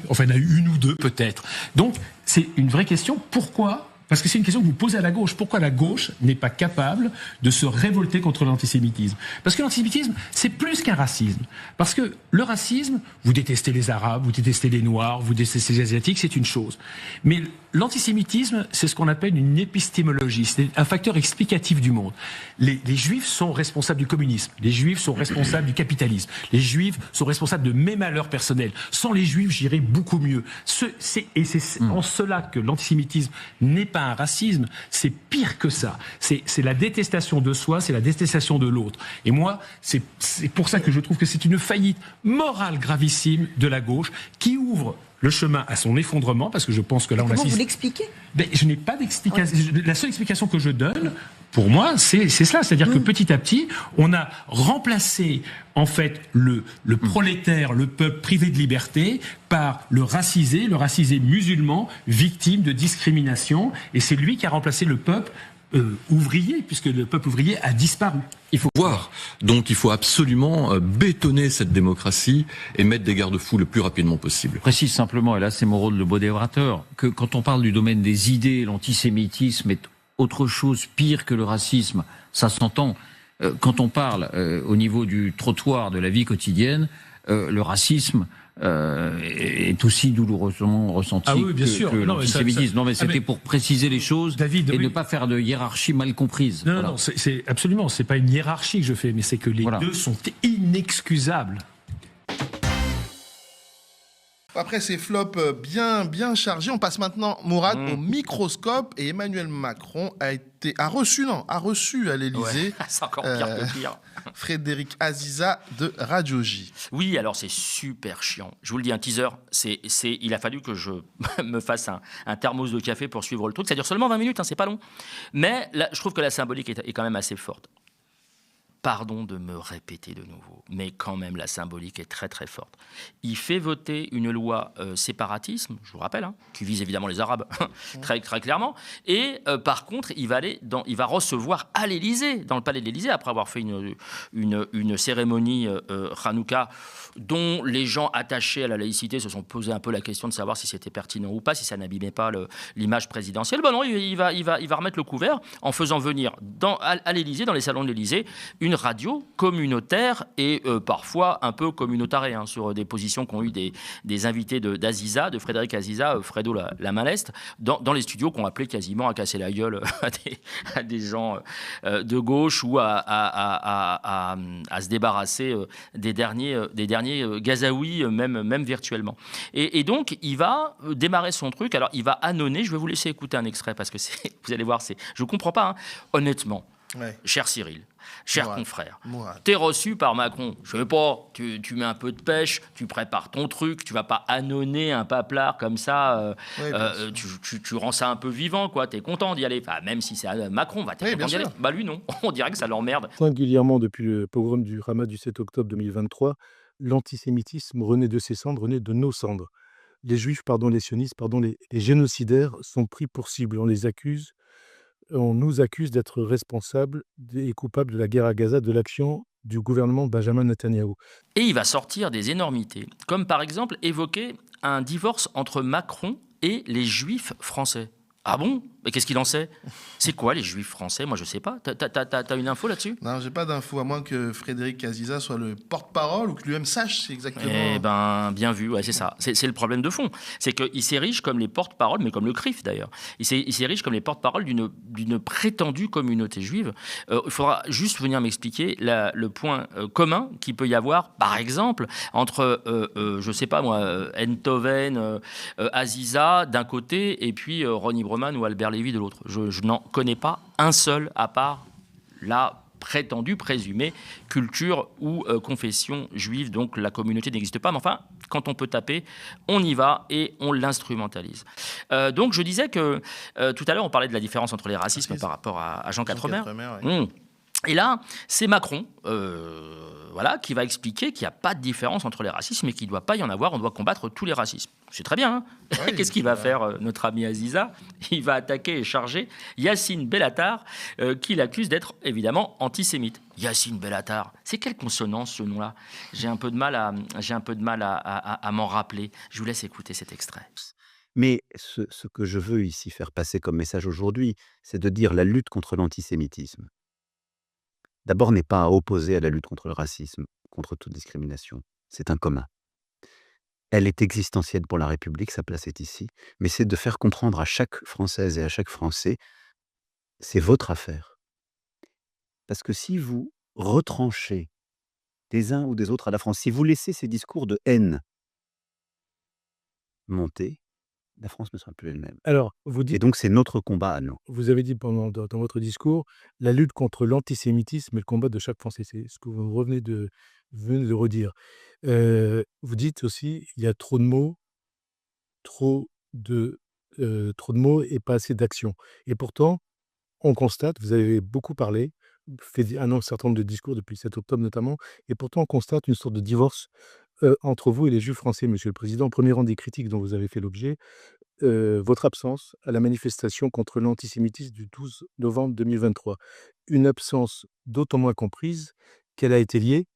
enfin il y en a eu 1 ou 2 peut-être. Donc c'est une vraie question, pourquoi ? Parce que c'est une question que vous posez à la gauche. Pourquoi la gauche n'est pas capable de se révolter contre l'antisémitisme ? Parce que l'antisémitisme, c'est plus qu'un racisme. Parce que le racisme, vous détestez les Arabes, vous détestez les Noirs, vous détestez les Asiatiques, c'est une chose. Mais l'antisémitisme, c'est ce qu'on appelle une épistémologie. C'est un facteur explicatif du monde. Les Juifs sont responsables du communisme. Les Juifs sont responsables du capitalisme. Les Juifs sont responsables de mes malheurs personnels. Sans les Juifs, j'irais beaucoup mieux. C'est en cela que l'antisémitisme n'est pas un racisme, c'est pire que ça. C'est la détestation de soi, c'est la détestation de l'autre. Et moi, c'est pour ça que je trouve que c'est une faillite morale gravissime de la gauche qui ouvre le chemin à son effondrement, parce que je pense que là on assiste...
Comment vous l'expliquez ?
Je n'ai pas d'explication. La seule explication que je donne pour moi, c'est cela. C'est-à-dire que petit à petit, on a remplacé en fait le prolétaire, le peuple privé de liberté, par le racisé musulman, victime de discrimination. Et c'est lui qui a remplacé le peuple ouvrier, puisque le peuple ouvrier a disparu.
Il faut voir. Donc il faut absolument bétonner cette démocratie et mettre des garde-fous le plus rapidement possible.
Je précise simplement, et là c'est mon rôle de modérateur, que quand on parle du domaine des idées, l'antisémitisme est autre chose pire que le racisme. Ça s'entend. Quand on parle au niveau du trottoir de la vie quotidienne, le racisme est aussi douloureusement ressenti que l'antisémitisme. Non, mais c'était pour préciser les choses, David, et ne pas faire de hiérarchie mal comprise.
Non, non, c'est absolument, c'est pas une hiérarchie que je fais, mais c'est que les deux sont inexcusables.
Après ces flops bien chargés, on passe maintenant, Mourad, au microscope. Et Emmanuel Macron a reçu à l'Élysée
c'est encore pire que pire.
Frédéric Aziza de Radio J.
Oui, alors c'est super chiant. Je vous le dis, un teaser, il a fallu que je me fasse un thermos de café pour suivre le truc. Ça dure seulement 20 minutes, c'est pas long. Mais là, je trouve que la symbolique est quand même assez forte. Pardon de me répéter de nouveau, mais quand même la symbolique est très très forte. Il fait voter une loi séparatisme, je vous rappelle, qui vise évidemment les Arabes très, très clairement, et par contre il va recevoir à l'Élysée, dans le palais de l'Élysée, après avoir fait une cérémonie Hanouka dont les gens attachés à la laïcité se sont posé un peu la question de savoir si c'était pertinent ou pas, si ça n'abîmait pas l'image présidentielle. Ben non, il va remettre le couvert en faisant venir à l'Élysée, dans les salons de l'Élysée, une radio communautaire et parfois un peu communautarée sur des positions qu'ont eu des invités d'Aziza, de Frédéric Aziza, Fredo la main leste, dans les studios qu'on appelait quasiment à casser la gueule à des gens de gauche ou à se débarrasser des derniers gazaouis, même virtuellement. Et donc, il va démarrer son truc. Alors, il va annoncer. Je vais vous laisser écouter un extrait parce que vous allez voir, je ne comprends pas. Honnêtement, cher Cyril, cher confrère, t'es reçu par Macron. Je sais pas, tu mets un peu de pêche, tu prépares ton truc, tu vas pas annoncer un paplard comme ça. Tu rends ça un peu vivant, quoi. T'es content d'y aller. Enfin, même si c'est Macron, t'es content d'y aller. Bah lui, non. On dirait que ça l'emmerde.
Singulièrement depuis le pogrom du Hamas du 7 octobre 2023, l'antisémitisme renaît de ses cendres, renaît de nos cendres. Les juifs, les sionistes, les génocidaires sont pris pour cible. On nous accuse d'être responsables et coupables de la guerre à Gaza, de l'action du gouvernement de Benjamin Netanyahou.
Et il va sortir des énormités, comme par exemple évoquer un divorce entre Macron et les juifs français. Ah bon? Mais qu'est-ce qu'il en sait? C'est quoi les juifs français? Moi, je sais pas. T'as une info là-dessus?
Non, j'ai pas d'info, à moins que Frédéric Aziza soit le porte-parole ou que lui-même sache exactement.
Eh ben, bien vu, c'est ça. C'est le problème de fond. C'est qu'il s'érige comme les porte-paroles, mais comme le CRIF d'ailleurs. Il s'érige comme les porte-paroles d'une prétendue communauté juive. Il faudra juste venir m'expliquer le point commun qu'il peut y avoir, par exemple, entre, je sais pas moi, Enthoven, Aziza d'un côté, et puis Ronnie Broman ou Albert Lévy de l'autre. Je n'en connais pas un seul, à part la présumée culture ou confession juive. Donc la communauté n'existe pas. Mais enfin, quand on peut taper, on y va et on l'instrumentalise. Donc je disais que tout à l'heure, on parlait de la différence entre les racismes par rapport à Jean Quatremer. Et là, c'est Macron qui va expliquer qu'il n'y a pas de différence entre les racismes et qu'il ne doit pas y en avoir. On doit combattre tous les racismes. C'est très bien. Qu'est-ce qu'il va faire, notre ami Aziza? Il va attaquer et charger Yacine Bellatar, qui l'accuse d'être évidemment antisémite. Yacine Bellatar, c'est quelle consonance ce nom-là? J'ai un peu de mal à m'en rappeler. Je vous laisse écouter cet extrait.
Mais ce que je veux ici faire passer comme message aujourd'hui, c'est de dire la lutte contre l'antisémitisme. D'abord, n'est pas à opposer à la lutte contre le racisme, contre toute discrimination. C'est un commun. Elle est existentielle pour la République, sa place est ici, mais c'est de faire comprendre à chaque Française et à chaque Français, c'est votre affaire. Parce que si vous retranchez des uns ou des autres à la France, si vous laissez ces discours de haine monter, la France ne sera plus elle-même.
Alors, vous dites,
et donc, c'est notre combat à nous.
Vous avez dit dans votre discours, la lutte contre l'antisémitisme est le combat de chaque Français. C'est ce que vous venez de redire. Vous dites aussi, il y a trop de mots et pas assez d'actions. Et pourtant, on constate, vous avez beaucoup parlé, fait un certain nombre de discours depuis le 7 octobre notamment, et pourtant on constate une sorte de divorce entre vous et les Juifs français, Monsieur le Président. Au premier rang des critiques dont vous avez fait l'objet, votre absence à la manifestation contre l'antisémitisme du 12 novembre 2023. Une absence d'autant moins comprise qu'elle a été liée,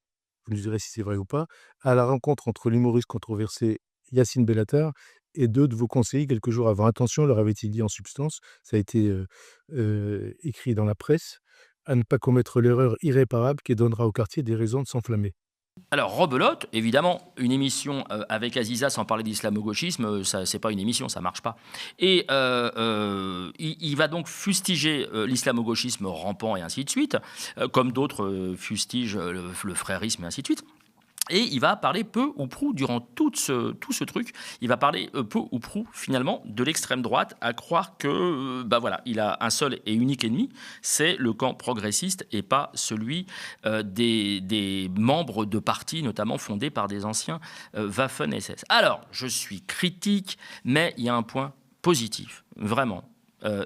vous nous direz si c'est vrai ou pas, à la rencontre entre l'humoriste controversé Yacine Bellatar et 2 de vos conseillers quelques jours avant. Attention, leur avait-il dit en substance, ça a été écrit dans la presse, à ne pas commettre l'erreur irréparable qui donnera au quartier des raisons de s'enflammer.
Alors, rebelote, évidemment, une émission avec Aziza sans parler d'islamo-gauchisme, ça, c'est pas une émission, ça marche pas. Et il va donc fustiger l'islamo-gauchisme rampant et ainsi de suite, comme d'autres fustigent le frérisme et ainsi de suite. Et il va parler peu ou prou, durant tout ce truc, il va parler peu ou prou, finalement, de l'extrême droite, à croire que, voilà, il a un seul et unique ennemi, c'est le camp progressiste et pas celui des membres de partis, notamment fondés par des anciens Waffen-SS. Alors, je suis critique, mais il y a un point positif, vraiment.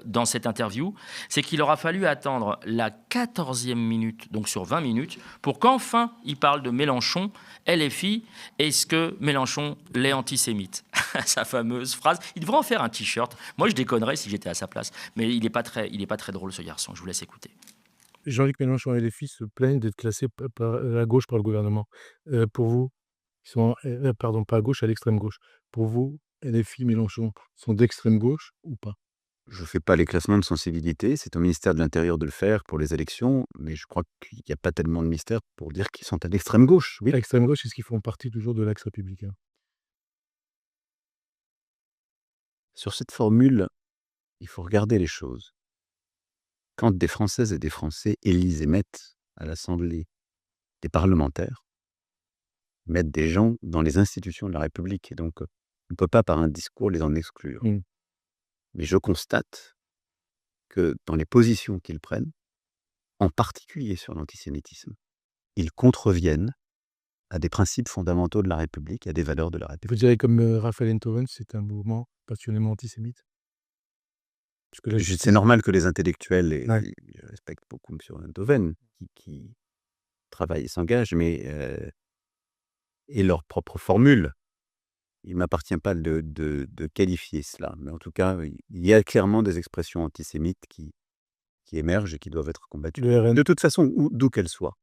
Dans cette interview, c'est qu'il aura fallu attendre la 14e minute, donc sur 20 minutes, pour qu'enfin il parle de Mélenchon, LFI, est-ce que Mélenchon l'est antisémite? Sa fameuse phrase. Il devrait en faire un t-shirt. Moi, je déconnerais si j'étais à sa place. Mais il n'est pas très drôle, ce garçon. Je vous laisse écouter.
Jean-Luc Mélenchon et LFI se plaignent d'être classés à gauche par le gouvernement. Pour vous, ils sont, pas à gauche, à l'extrême gauche. Pour vous, LFI, Mélenchon sont d'extrême gauche ou pas?
Je ne fais pas les classements de sensibilité, c'est au ministère de l'Intérieur de le faire pour les élections, mais je crois qu'il n'y a pas tellement de mystère pour dire qu'ils sont à l'extrême gauche. Oui.
À l'extrême gauche, est-ce qu'ils font partie toujours de l'axe républicain?
Sur cette formule, il faut regarder les choses. Quand des Françaises et des Français élisent et mettent à l'Assemblée des parlementaires, mettent des gens dans les institutions de la République, et donc on ne peut pas par un discours les en exclure. Mais je constate que dans les positions qu'ils prennent, en particulier sur l'antisémitisme, ils contreviennent à des principes fondamentaux de la République, à des valeurs de la République.
Vous direz comme Raphaël Enthoven, c'est un mouvement passionnément antisémite?
C'est normal que les intellectuels, et je respecte beaucoup M. Enthoven, qui travaillent et s'engagent, mais et leur propre formule. Il ne m'appartient pas de qualifier cela, mais en tout cas, il y a clairement des expressions antisémites qui émergent et qui doivent être combattues. De toute façon, d'où qu'elles soient.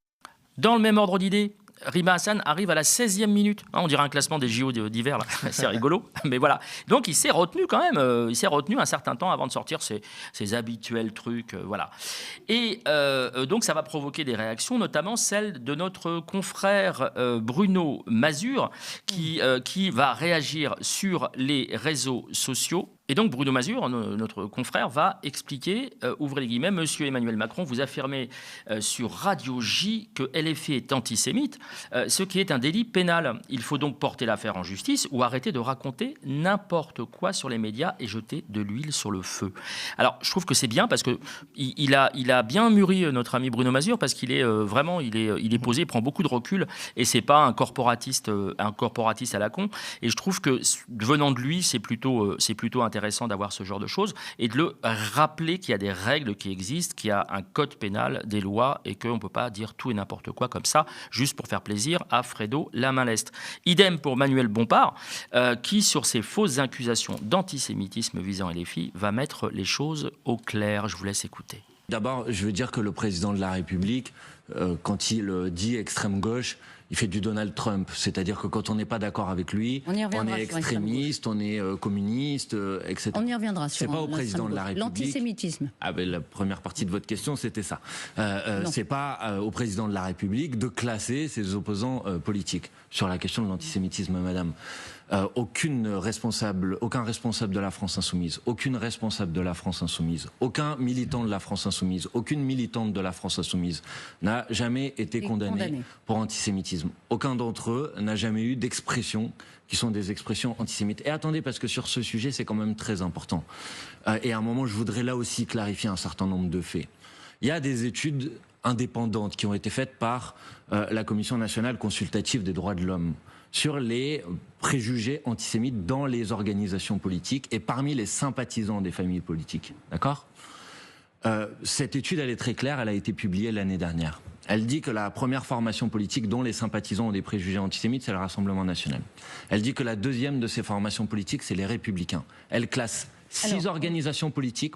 Dans le même ordre d'idée, Rima Hassan arrive à la 16e minute. On dirait un classement des JO d'hiver, là. C'est rigolo. Mais voilà. Donc, il s'est retenu quand même. Il s'est retenu un certain temps avant de sortir ses habituels trucs. Voilà. Et donc, ça va provoquer des réactions, notamment celle de notre confrère Bruno Mazur, qui va réagir sur les réseaux sociaux. Et donc Bruno Mazur, notre confrère, va expliquer, ouvrez les guillemets, Monsieur Emmanuel Macron, vous affirmez sur Radio J que LFI est antisémite, ce qui est un délit pénal. Il faut donc porter l'affaire en justice ou arrêter de raconter n'importe quoi sur les médias et jeter de l'huile sur le feu. Alors je trouve que c'est bien parce que il a bien mûri notre ami Bruno Mazur parce qu'il est vraiment, il est posé, il prend beaucoup de recul et c'est pas un corporatiste à la con. Et je trouve que venant de lui, c'est plutôt intéressant d'avoir ce genre de choses et de le rappeler qu'il y a des règles qui existent, qu'il y a un code pénal, des lois et qu'on ne peut pas dire tout et n'importe quoi comme ça juste pour faire plaisir à Fredo la main leste. Idem pour Manuel Bompard qui, sur ces fausses accusations d'antisémitisme visant LFI, va mettre les choses au clair. Je vous laisse écouter.
D'abord, je veux dire que le président de la République, quand il dit extrême gauche, il fait du Donald Trump. C'est-à-dire que quand on n'est pas d'accord avec lui, on est extrémiste, on est communiste, etc.
On y reviendra sur
c'est pas au président de la République.
L'antisémitisme.
Ah ben, la première partie de votre question, c'était ça. C'est pas au président de la République de classer ses opposants politiques. Sur la question de l'antisémitisme, madame. Aucun responsable de la France Insoumise, aucune responsable de la France Insoumise, aucun militant de la France Insoumise, aucune militante de la France Insoumise n'a jamais été condamné pour antisémitisme. Aucun d'entre eux n'a jamais eu d'expressions qui sont des expressions antisémites. Et attendez, parce que sur ce sujet, c'est quand même très important. Et à un moment, je voudrais là aussi clarifier un certain nombre de faits. Il y a des études indépendantes qui ont été faites par la Commission nationale consultative des droits de l'homme sur les préjugés antisémites dans les organisations politiques et parmi les sympathisants des familles politiques. D'accord ? Cette étude, elle est très claire, elle a été publiée l'année dernière. Elle dit que la première formation politique dont les sympathisants ont des préjugés antisémites, c'est le Rassemblement national. Elle dit que la deuxième de ces formations politiques, c'est les Républicains. Elle classe six organisations politiques,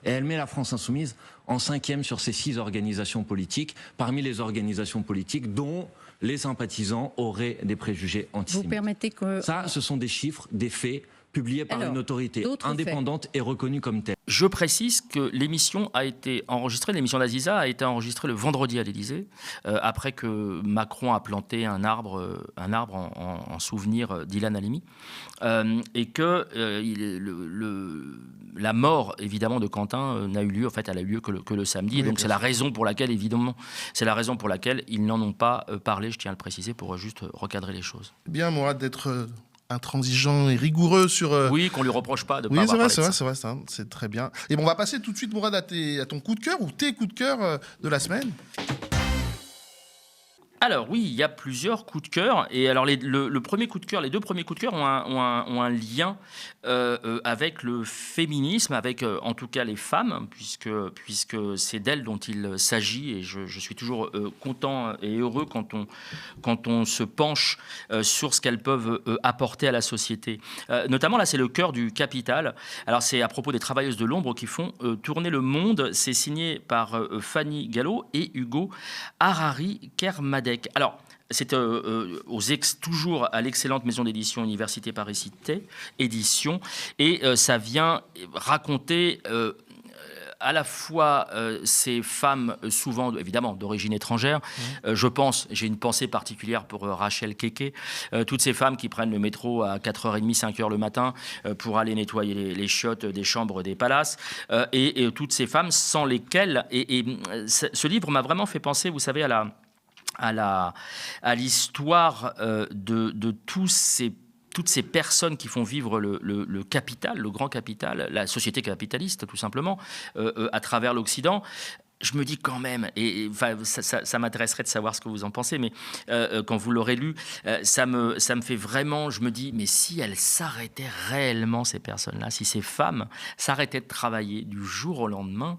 et elle met la France Insoumise en 5e sur ces 6 organisations politiques, parmi les organisations politiques dont les sympathisants auraient des préjugés antisémites.
Vous permettez que...
Ça, ce sont des chiffres, des faits, publiés par une autorité indépendante et reconnue comme telle.
Je précise que l'émission d'Aziza a été enregistrée le vendredi à l'Élysée, après que Macron a planté un arbre en souvenir d'Ilan Halimi, et que la mort, évidemment, de Quentin n'a eu lieu, elle a eu lieu que le samedi, et donc c'est la raison pour laquelle, ils n'en ont pas parlé, je tiens à le préciser, pour juste recadrer les choses.
Bien, Mourad, d'être intransigeant et rigoureux sur...
Oui, qu'on lui reproche pas de pas avoir parlé de ça.
C'est vrai, c'est très bien. Et bon, on va passer tout de suite, Mourad, à ton coup de cœur ou tes coups de cœur de la semaine.
Alors oui, il y a plusieurs coups de cœur. Et alors le premier coup de cœur, les 2 premiers coups de cœur ont un lien avec le féminisme, avec en tout cas les femmes, puisque c'est d'elles dont il s'agit. Et je suis toujours content et heureux quand on se penche sur ce qu'elles peuvent apporter à la société. Notamment là, c'est le cœur du capital. Alors c'est à propos des travailleuses de l'ombre qui font tourner le monde. C'est signé par Fanny Gallo et Hugo Harari Kermadec. Alors, c'est toujours à l'excellente maison d'édition Université Paris-Cité Édition, et ça vient raconter à la fois ces femmes, souvent évidemment d'origine étrangère. J'ai une pensée particulière pour Rachel Keke, toutes ces femmes qui prennent le métro à 4h30, 5h le matin pour aller nettoyer les chiottes des chambres des palaces, et toutes ces femmes sans lesquelles, et ce livre m'a vraiment fait penser, vous savez, à l'histoire de toutes ces personnes qui font vivre le capital, le grand capital, la société capitaliste tout simplement, à travers l'Occident. Je me dis quand même, et ça m'intéresserait de savoir ce que vous en pensez, mais quand vous l'aurez lu, ça me fait vraiment, je me dis, mais si elles s'arrêtaient réellement, ces personnes-là, si ces femmes s'arrêtaient de travailler du jour au lendemain,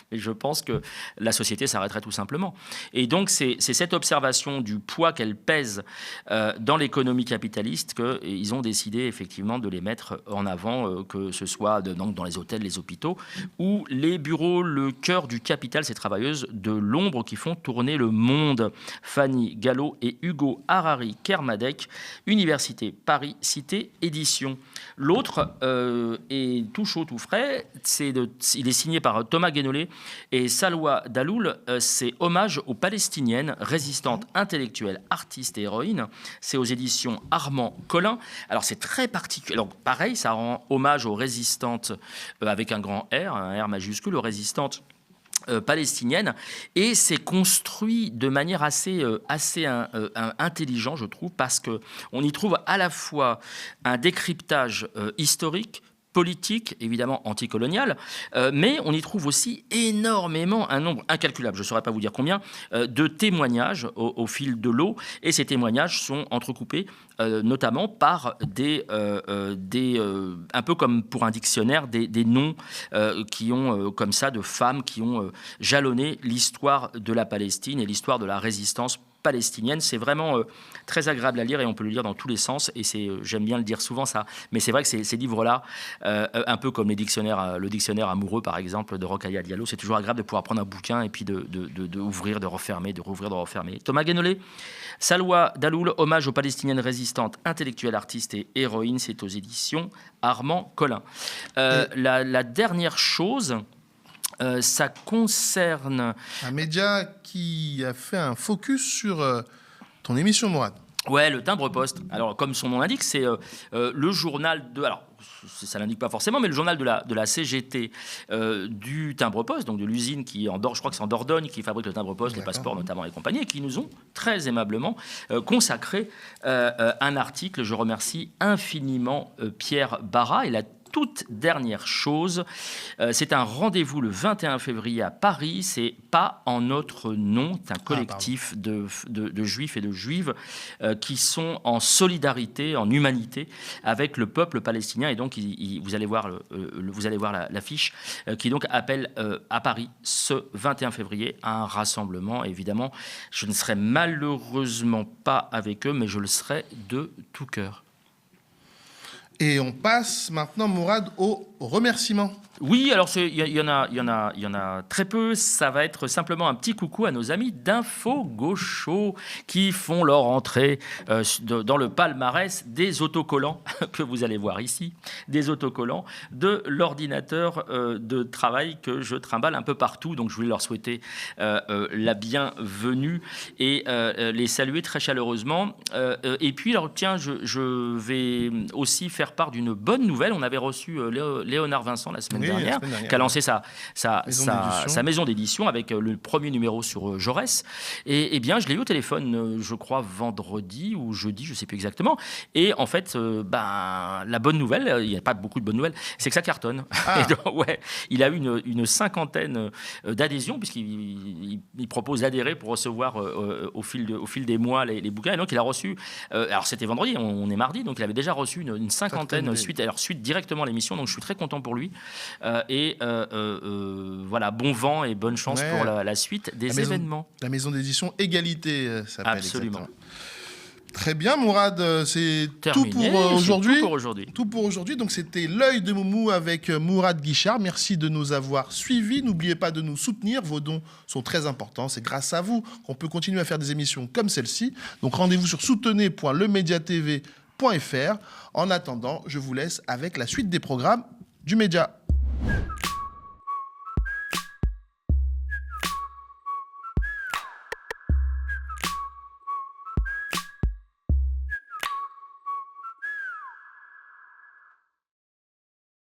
mais je pense que la société s'arrêterait tout simplement. Et donc c'est cette observation du poids qu'elles pèsent dans l'économie capitaliste qu'ils ont décidé effectivement de les mettre en avant, que ce soit donc dans les hôtels, les hôpitaux, ou les bureaux, le cœur du capital, ces travailleuses de l'ombre qui font tourner le monde. Fanny Gallo et Hugo Harari Kermadec, Université Paris-Cité Édition. L'autre est tout chaud, tout frais. Il est signé par Thomas Guénolé et Salwa Daloul. C'est Hommage aux Palestiniennes, résistantes intellectuelles, artistes et héroïnes. C'est aux éditions Armand Collin. Alors c'est très particulier. Alors pareil, ça rend hommage aux résistantes avec un grand R, un R majuscule, aux résistantes palestinienne, et c'est construit de manière assez intelligent, je trouve, parce qu'on y trouve à la fois un décryptage historique, politique, évidemment anticolonial, mais on y trouve aussi énormément, un nombre incalculable, je ne saurais pas vous dire combien, de témoignages au fil de l'eau, et ces témoignages sont entrecoupés notamment par un peu comme pour un dictionnaire, des noms qui ont, comme ça, de femmes qui ont jalonné l'histoire de la Palestine et l'histoire de la résistance palestinienne. C'est vraiment très agréable à lire et on peut le lire dans tous les sens, et j'aime bien le dire souvent ça, mais c'est vrai que ces livres-là, un peu comme le dictionnaire amoureux par exemple de Rokhaya Diallo, c'est toujours agréable de pouvoir prendre un bouquin et puis de ouvrir, de refermer, de rouvrir, de refermer. Thomas Guénolé, Salwa Daloul, Hommage aux Palestiniennes résistantes, intellectuelles, artistes et héroïnes, c'est aux éditions Armand Collin. La dernière chose, ça concerne...
Un média qui a fait un focus sur ton émission, Mourad.
Ouais, le Timbre-Poste. Alors, comme son nom l'indique, c'est le journal de... Alors, ça l'indique pas forcément, mais le journal de la CGT du Timbre-Poste, donc de l'usine qui est en Dordogne, je crois que c'est en Dordogne, qui fabrique le Timbre-Poste, les passeports notamment et compagnie, et qui nous ont très aimablement consacré un article. Je remercie infiniment Pierre Barra et toute dernière chose, c'est un rendez-vous le 21 février à Paris. C'est pas en notre nom, c'est un collectif de juifs et de juives qui sont en solidarité, en humanité avec le peuple palestinien. Et donc, vous allez voir l'affiche qui donc appelle à Paris ce 21 février à un rassemblement. Évidemment, je ne serai malheureusement pas avec eux, mais je le serai de tout cœur.
Et on passe maintenant, Mourad, aux remerciements.
Oui, alors il y en a très peu. Ça va être simplement un petit coucou à nos amis d'Info Gaucho qui font leur entrée dans le palmarès des autocollants que vous allez voir ici, des autocollants de l'ordinateur de travail que je trimballe un peu partout. Donc je voulais leur souhaiter la bienvenue et les saluer très chaleureusement. Et puis, alors tiens, je vais aussi faire part d'une bonne nouvelle. On avait reçu Léonard Vincent la semaine dernière, qui a lancé sa maison d'édition avec le premier numéro sur Jaurès. Et bien, je l'ai eu au téléphone, je crois, vendredi ou jeudi, je ne sais plus exactement. Et en fait, la bonne nouvelle, il n'y a pas beaucoup de bonnes nouvelles, c'est que ça cartonne. Et donc, ouais, il a eu une cinquantaine d'adhésions, puisqu'il propose d'adhérer pour recevoir au fil des mois les bouquins. Et donc, il a reçu, alors c'était vendredi, on est mardi, donc il avait déjà reçu une cinquantaine suite directement à l'émission. Donc, je suis très content pour lui. Voilà, bon vent et bonne chance pour la suite des événements.
La maison d'édition Égalité s'appelle.
Absolument.
Exactement. Très bien, Mourad, c'est
terminé,
tout pour aujourd'hui.
Tout pour aujourd'hui.
Donc c'était l'œil de Moumou avec Mourad Guichard. Merci de nous avoir suivis. N'oubliez pas de nous soutenir. Vos dons sont très importants. C'est grâce à vous qu'on peut continuer à faire des émissions comme celle-ci. Donc rendez-vous sur soutenez.lemediatv.fr. En attendant, je vous laisse avec la suite des programmes du Média.